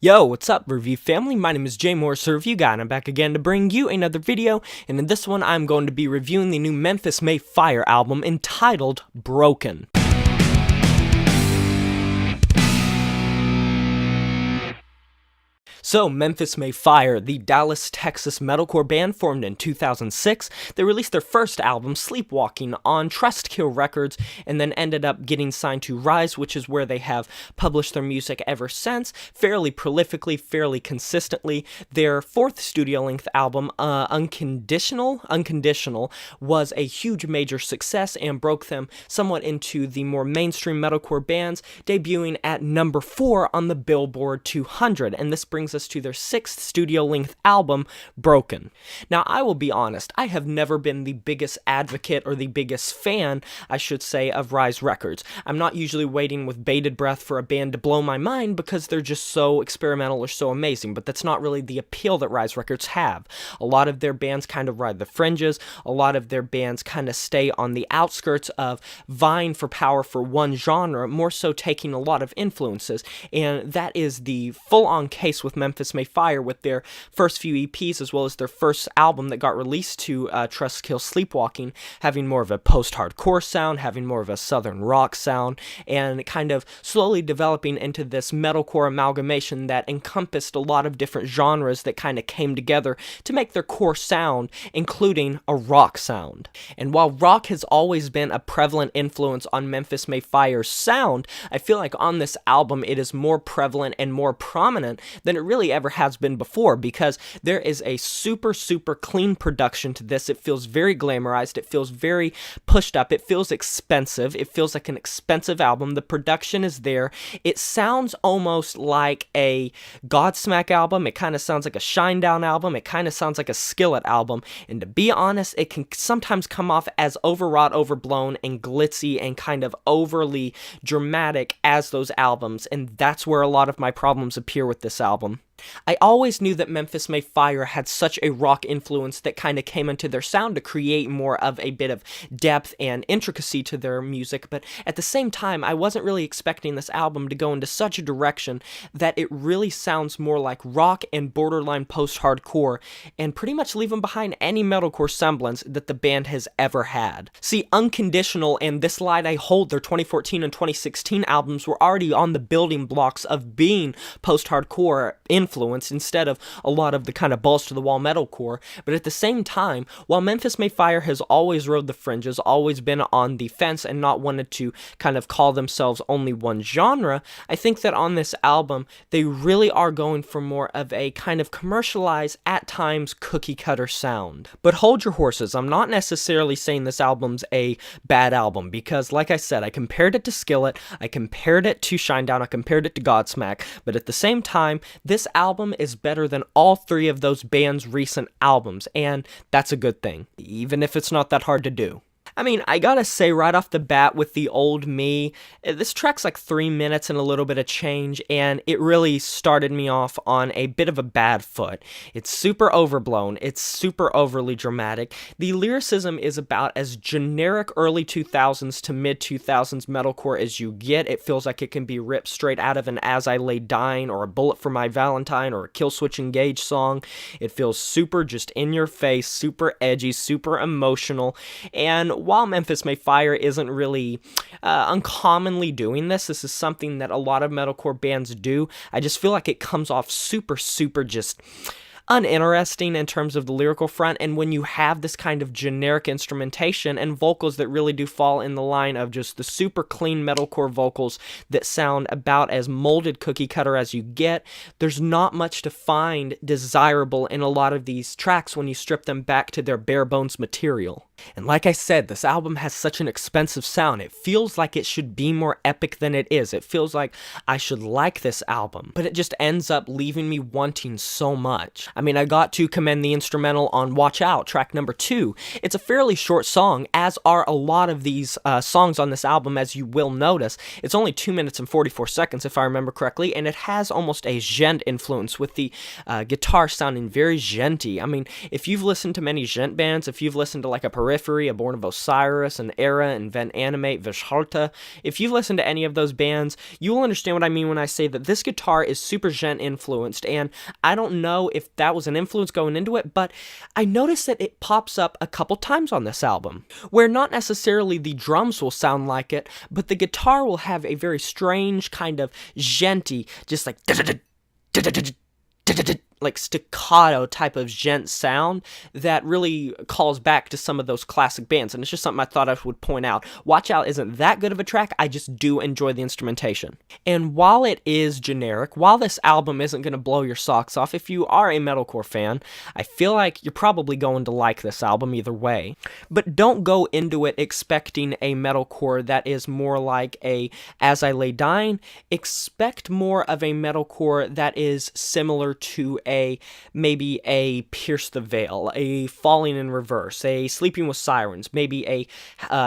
Yo, what's up, Review family? My name is Jay Morris, the Review Guy, and I'm back again to bring you another video, and in this one, I'm going to be reviewing the new Memphis May Fire album entitled Broken. So, Memphis May Fire, the Dallas, Texas metalcore band formed in 2006, they released their first album, Sleepwalking, on Trustkill Records, and then ended up getting signed to Rise, which is where they have published their music ever since, fairly prolifically, fairly consistently. Their fourth studio-length album, Unconditional, was a huge major success and broke them somewhat into the more mainstream metalcore bands, debuting at number 4 on the Billboard 200, and this brings us to their sixth studio-length album, Broken. Now, I will be honest, I have never been the biggest advocate or the biggest fan, I should say, of Rise Records. I'm not usually waiting with bated breath for a band to blow my mind because they're just so experimental or so amazing, but that's not really the appeal that Rise Records have. A lot of their bands kind of ride the fringes, a lot of their bands kind of stay on the outskirts of vying for power for one genre, more so taking a lot of influences, and that is the full-on case with Memphis May Fire with their first few EPs as well as their first album that got released to Trustkill, Sleepwalking, having more of a post-hardcore sound, having more of a southern rock sound, and kind of slowly developing into this metalcore amalgamation that encompassed a lot of different genres that kind of came together to make their core sound, including a rock sound. And while rock has always been a prevalent influence on Memphis May Fire's sound, I feel like on this album it is more prevalent and more prominent than it really ever has been before, because there is a super clean production to this. It feels very glamorized, it feels very pushed up, it feels expensive, it feels like an expensive album. The production is there, it sounds almost like a Godsmack album, it kind of sounds like a Shinedown album, it kind of sounds like a Skillet album, and to be honest, it can sometimes come off as overwrought, overblown, and glitzy, and kind of overly dramatic as those albums, and that's where a lot of my problems appear with this album. I always knew that Memphis May Fire had such a rock influence that kind of came into their sound to create more of a bit of depth and intricacy to their music, but at the same time, I wasn't really expecting this album to go into such a direction that it really sounds more like rock and borderline post-hardcore, and pretty much leaving behind any metalcore semblance that the band has ever had. See, Unconditional and This Light I Hold, their 2014 and 2016 albums, were already on the building blocks of being post-hardcore influence instead of a lot of the kind of balls to the wall metalcore, but at the same time, while Memphis May Fire has always rode the fringes, always been on the fence and not wanted to kind of call themselves only one genre, I think that on this album they really are going for more of a kind of commercialized, at times cookie cutter sound. But hold your horses, I'm not necessarily saying this album's a bad album, because like I said, I compared it to Skillet, I compared it to Shinedown, I compared it to Godsmack, but at the same time, this album is better than all three of those bands' recent albums, and that's a good thing, even if it's not that hard to do. I mean, I gotta say right off the bat with The Old Me, this track's like 3 minutes and a little bit of change, and it really started me off on a bit of a bad foot. It's super overblown, it's super overly dramatic. The lyricism is about as generic early 2000s to mid 2000s metalcore as you get. It feels like it can be ripped straight out of an As I Lay Dying or a Bullet for My Valentine or a Killswitch Engage song. It feels super just in your face, super edgy, super emotional, and while Memphis May Fire isn't really uncommonly doing this is something that a lot of metalcore bands do, I just feel like it comes off super just uninteresting in terms of the lyrical front, and when you have this kind of generic instrumentation and vocals that really do fall in the line of just the super clean metalcore vocals that sound about as molded cookie cutter as you get, there's not much to find desirable in a lot of these tracks when you strip them back to their bare bones material. And like I said, this album has such an expensive sound. It feels like it should be more epic than it is. It feels like I should like this album, but it just ends up leaving me wanting so much. I mean, I got to commend the instrumental on Watch Out, track number 2. It's a fairly short song, as are a lot of these songs on this album, as you will notice. It's only 2 minutes and 44 seconds, if I remember correctly, and it has almost a djent influence, with the guitar sounding very djenty. I mean, if you've listened to many djent bands, if you've listened to like a Periphery, A Born of Osiris, An Era, Invent Animate, Vishalta. If you've listened to any of those bands, you will understand what I mean when I say that this guitar is super djent influenced, and I don't know if that was an influence going into it, but I noticed that it pops up a couple times on this album, where not necessarily the drums will sound like it, but the guitar will have a very strange kind of djenty, just like staccato type of djent sound that really calls back to some of those classic bands, and it's just something I thought I would point out. Watch Out isn't that good of a track, I just do enjoy the instrumentation. And while it is generic, while this album isn't going to blow your socks off, if you are a metalcore fan, I feel like you're probably going to like this album either way. But don't go into it expecting a metalcore that is more like a As I Lay Dying. Expect more of a metalcore that is similar to maybe a Pierce the Veil, a Falling in Reverse, a Sleeping with Sirens, maybe a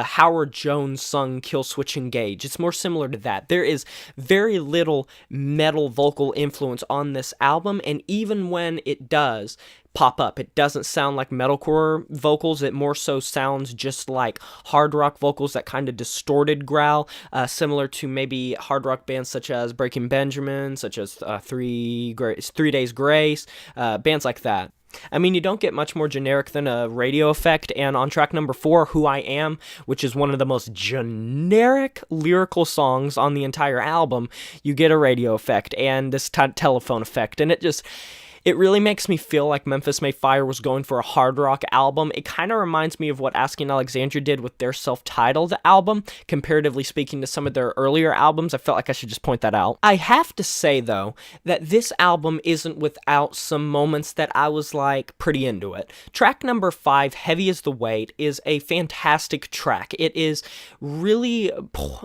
Howard Jones sung Kill Switch Engage. It's more similar to that. There is very little metal vocal influence on this album, and even when it does pop up, it doesn't sound like metalcore vocals. It more so sounds just like hard rock vocals, that kind of distorted growl, similar to maybe hard rock bands such as Breaking Benjamin, such as 3 Days Grace, bands like that. I mean, you don't get much more generic than a radio effect, and on track number 4, Who I Am, which is one of the most generic lyrical songs on the entire album, you get a radio effect and this telephone effect, and it really makes me feel like Memphis May Fire was going for a hard rock album. It kind of reminds me of what Asking Alexandria did with their self-titled album, comparatively speaking to some of their earlier albums. I felt like I should just point that out. I have to say, though, that this album isn't without some moments that I was, like, pretty into it. Track number 5, Heavy Is the Weight, is a fantastic track. It is really,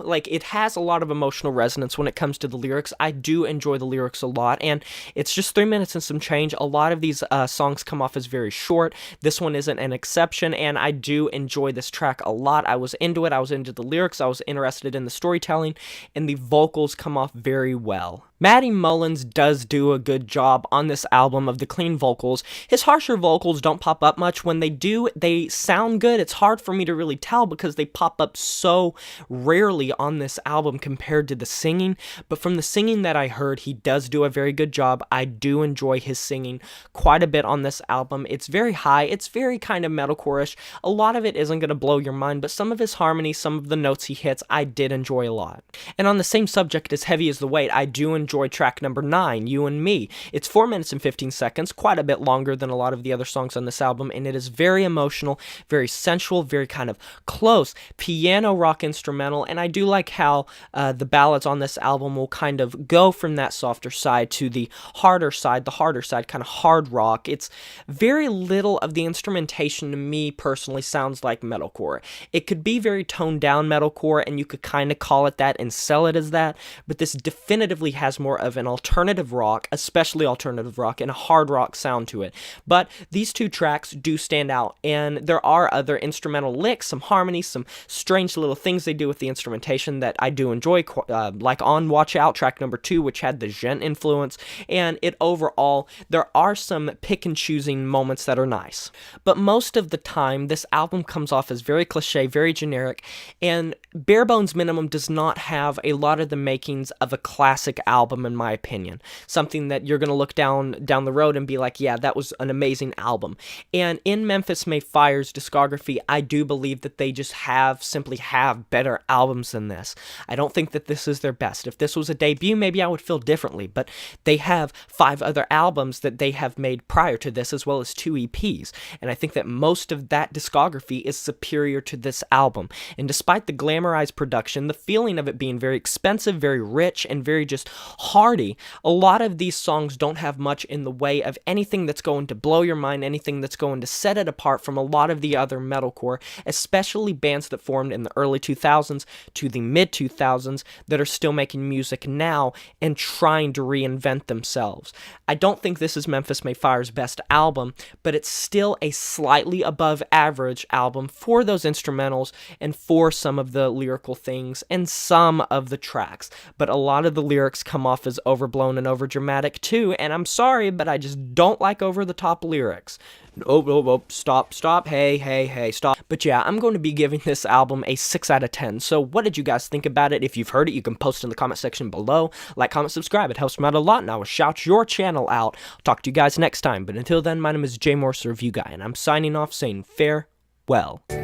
like, it has a lot of emotional resonance when it comes to the lyrics. I do enjoy the lyrics a lot, and it's just 3 minutes and some change. A lot of these songs come off as very short. This one isn't an exception, and I do enjoy this track a lot. I was into it. I was into the lyrics. I was interested in the storytelling, and the vocals come off very well. Matty Mullins does do a good job on this album of the clean vocals. His harsher vocals don't pop up much. When they do, they sound good. It's hard for me to really tell because they pop up so rarely on this album compared to the singing. But from the singing that I heard, he does do a very good job. I do enjoy his singing quite a bit on this album. It's very high. It's very kind of metalcore-ish. A lot of it isn't going to blow your mind, but some of his harmony, some of the notes he hits, I did enjoy a lot. And on the same subject as Heavy Is the Weight, I do enjoy track number 9, You and Me. It's 4 minutes and 15 seconds, quite a bit longer than a lot of the other songs on this album, and it is very emotional, very sensual, very kind of close piano rock instrumental, and I do like how the ballads on this album will kind of go from that softer side to the harder side, kind of hard rock. It's very little of the instrumentation to me personally sounds like metalcore. It could be very toned down metalcore, and you could kind of call it that and sell it as that, but this definitively has more of an alternative rock, especially alternative rock, and a hard rock sound to it. But these two tracks do stand out, and there are other instrumental licks, some harmonies, some strange little things they do with the instrumentation that I do enjoy, like on Watch Out, track number 2, which had the djent influence, and it overall, there are some pick and choosing moments that are nice. But most of the time, this album comes off as very cliche, very generic, and Bare Bones Minimum does not have a lot of the makings of a classic album, in my opinion. Something that you're going to look down the road and be like, yeah, that was an amazing album. And in Memphis May Fire's discography, I do believe that they just simply have better albums than this. I don't think that this is their best. If this was a debut, maybe I would feel differently, but they have 5 other albums that they have made prior to this, as well as 2 EPs, and I think that most of that discography is superior to this album. And despite the glamorized production, the feeling of it being very expensive, very rich, and very just hearty, a lot of these songs don't have much in the way of anything that's going to blow your mind, anything that's going to set it apart from a lot of the other metalcore, especially bands that formed in the early 2000s to the mid 2000s that are still making music now and trying to reinvent themselves. I don't think this is Memphis May Fire's best album, but it's still a slightly above average album for those instrumentals and for some of the lyrical things and some of the tracks, but a lot of the lyrics come come off as overblown and overdramatic too, and I'm sorry, but I just don't like over-the-top lyrics. Oh, stop, hey, stop. But yeah, I'm going to be giving this album a 6 out of 10. So what did you guys think about it? If you've heard it, you can post in the comment section below. Like, comment, subscribe. It helps me out a lot, and I will shout your channel out. I'll talk to you guys next time. But until then, my name is J Morse, the Review Guy, and I'm signing off saying farewell. Oh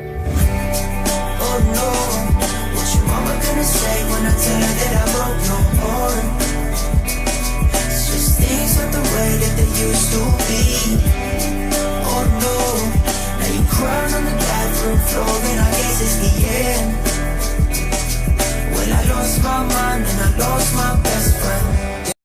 no, what your mama gonna say when I tell her that I broke your heart? It's just things not the way that they used to be.